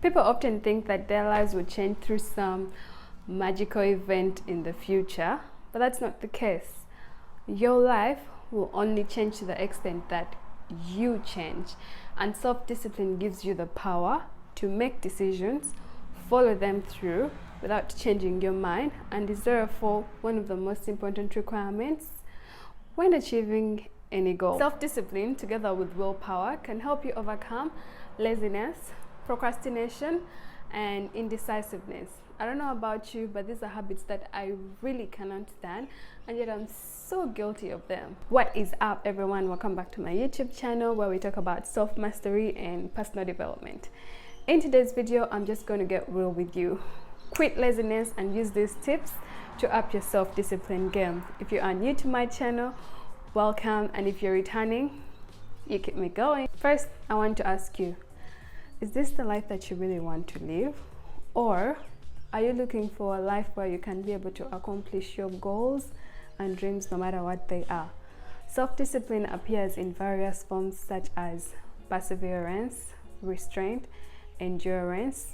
People often think that their lives will change through some magical event in the future, but that's not the case. Your life will only change to the extent that you change, and self-discipline gives you the power to make decisions, follow them through without changing your mind, and is therefore one of the most important requirements when achieving any goal. Self-discipline, together with willpower, can help you overcome laziness, procrastination, and indecisiveness. I don't know about you, but these are habits that I really cannot stand, and yet I'm so guilty of them. What is up, everyone? Welcome back to my YouTube channel where we talk about self-mastery and personal development. In today's video, I'm just going to get real with you. Quit laziness and use these tips to up your self-discipline game. If you are new to my channel, welcome, and if you're returning, you keep me going. First, I want to ask you, is this the life that you really want to live? Or are you looking for a life where you can be able to accomplish your goals and dreams no matter what they are? Self-discipline appears in various forms such as perseverance, restraint, endurance,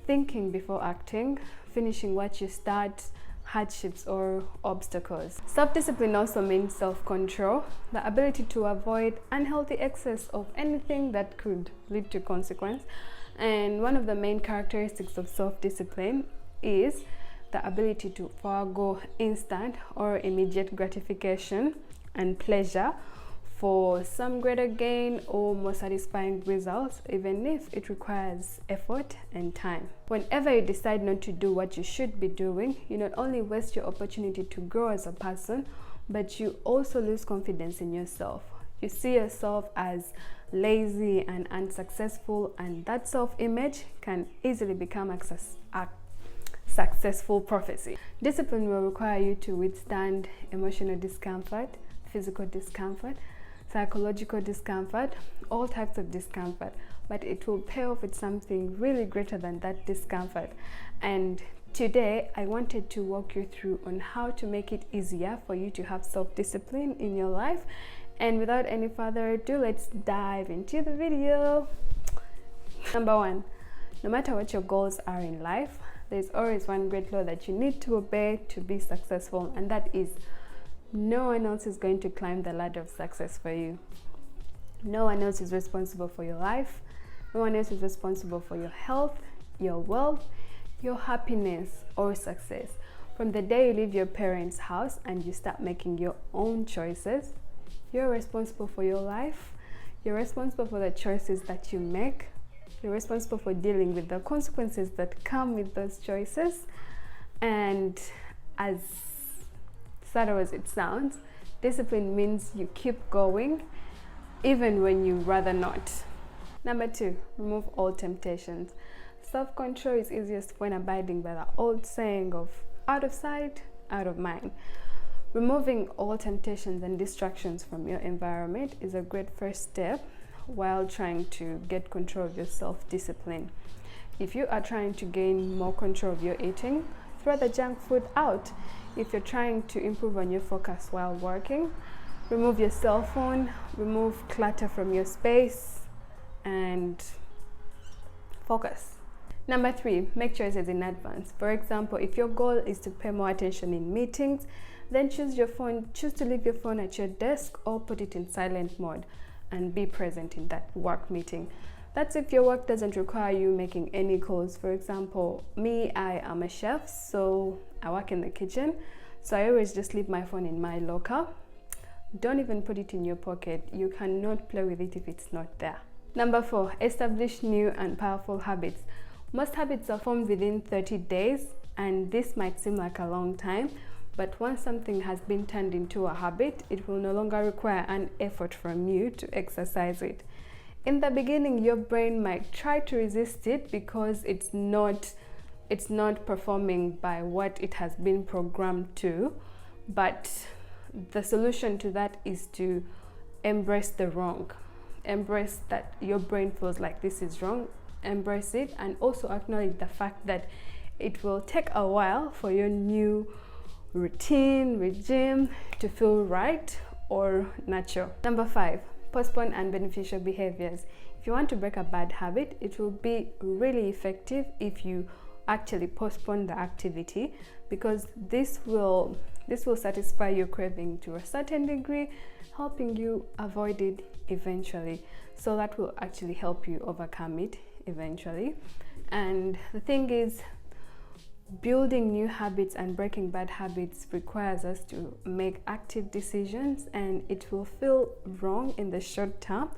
thinking before acting, finishing what you start, hardships or obstacles. Self-discipline also means self-control, the ability to avoid unhealthy excess of anything that could lead to consequence. And one of the main characteristics of self-discipline is the ability to forego instant or immediate gratification and pleasure for some greater gain or more satisfying results, even if it requires effort and time. Whenever you decide not to do what you should be doing, you not only waste your opportunity to grow as a person, but you also lose confidence in yourself. You see yourself as lazy and unsuccessful, and that self-image can easily become a successful prophecy. Discipline will require you to withstand emotional discomfort, physical discomfort, psychological discomfort, all types of discomfort, but it will pay off with something really greater than that discomfort. And today I wanted to walk you through on how to make it easier for you to have self-discipline in your life. And without any further ado, let's dive into the video. Number one, no matter what your goals are in life, there's always one great law that you need to obey to be successful, and that is no one else is going to climb the ladder of success for you. No one else is responsible for your life. No one else is responsible for your health, your wealth, your happiness, or success. From the day you leave your parents' house and you start making your own choices, you're responsible for your life. You're responsible for the choices that you make. You're responsible for dealing with the consequences that come with those choices. And as subtle as it sounds, discipline means you keep going even when you rather not. Number two, remove all temptations. Self-control is easiest when abiding by the old saying of out of sight, out of mind. Removing all temptations and distractions from your environment is a great first step while trying to get control of your self-discipline. If you are trying to gain more control of your eating, throw the junk food out. If you're trying to improve on your focus while working, remove your cell phone, remove clutter from your space, and focus. Number three, make choices in advance. For example, if your goal is to pay more attention in meetings, then choose to leave your phone at your desk or put it in silent mode and be present in that work meeting. That's if your work doesn't require you making any calls. For example, me, I am a chef, so I work in the kitchen. So I always just leave my phone in my locker. Don't even put it in your pocket. You cannot play with it if it's not there. Number four, establish new and powerful habits. Most habits are formed within 30 days, and this might seem like a long time, but once something has been turned into a habit, it will no longer require an effort from you to exercise it. In the beginning, your brain might try to resist it because it's not performing by what it has been programmed to, but the solution to that is to embrace the wrong. Embrace that your brain feels like this is wrong, embrace it, and also acknowledge the fact that it will take a while for your new regime to feel right or natural. Number five, postpone unbeneficial behaviors. If you want to break a bad habit, it will be really effective if you actually postpone the activity, because this will satisfy your craving to a certain degree, helping you avoid it eventually. So that will actually help you overcome it eventually. And the thing is, building new habits and breaking bad habits requires us to make active decisions, and it will feel wrong in the short term,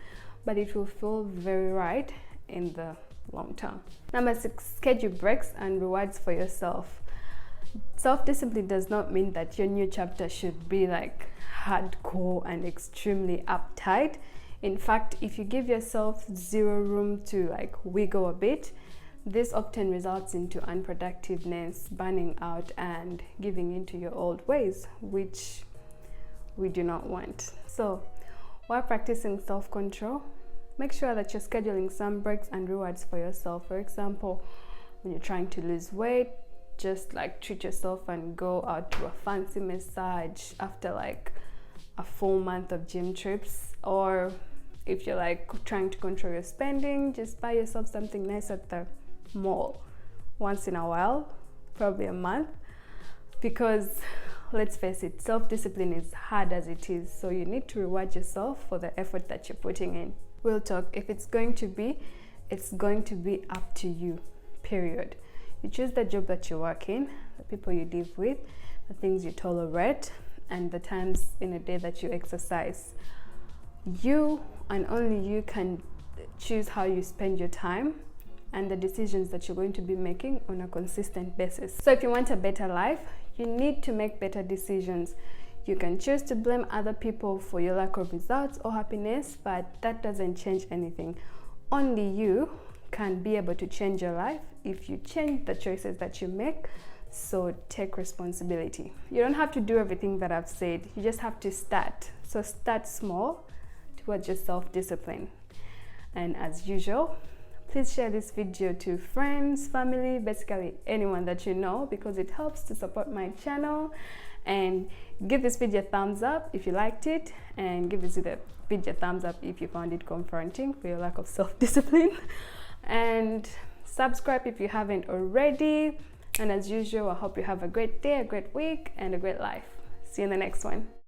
but it will feel very right in the long term. Number 6, schedule breaks and rewards for yourself. Self-discipline does not mean that your new chapter should be like hardcore and extremely uptight. In fact, if you give yourself zero room to like wiggle a bit, this often results into unproductiveness, burning out, and giving into your old ways, which we do not want. So while practicing self-control, make sure that you're scheduling some breaks and rewards for yourself. For example, when you're trying to lose weight, just like treat yourself and go out to a fancy massage after like a full month of gym trips. Or if you're like trying to control your spending, just buy yourself something nice at the mall once in a while, probably a month, because let's face it, self-discipline is hard as it is, so you need to reward yourself for the effort that you're putting in. We'll talk, if it's going to be, it's going to be up to you, period. You choose the job that you work in, the people you live with, the things you tolerate, and the times in a day that you exercise. You and only you can choose how you spend your time and the decisions that you're going to be making on a consistent basis. So if you want a better life, you need to make better decisions. You can choose to blame other people for your lack of results or happiness, but that doesn't change anything. Only you can be able to change your life if you change the choices that you make. So take responsibility. You don't have to do everything that I've said. You just have to start. So start small towards your self-discipline. And as usual, please share this video to friends, family, basically anyone that you know, because it helps to support my channel. And give this video a thumbs up if you liked it, and give this video a thumbs up if you found it confronting for your lack of self-discipline. And subscribe if you haven't already. And as usual, I hope you have a great day, a great week, and a great life. See you in the next one.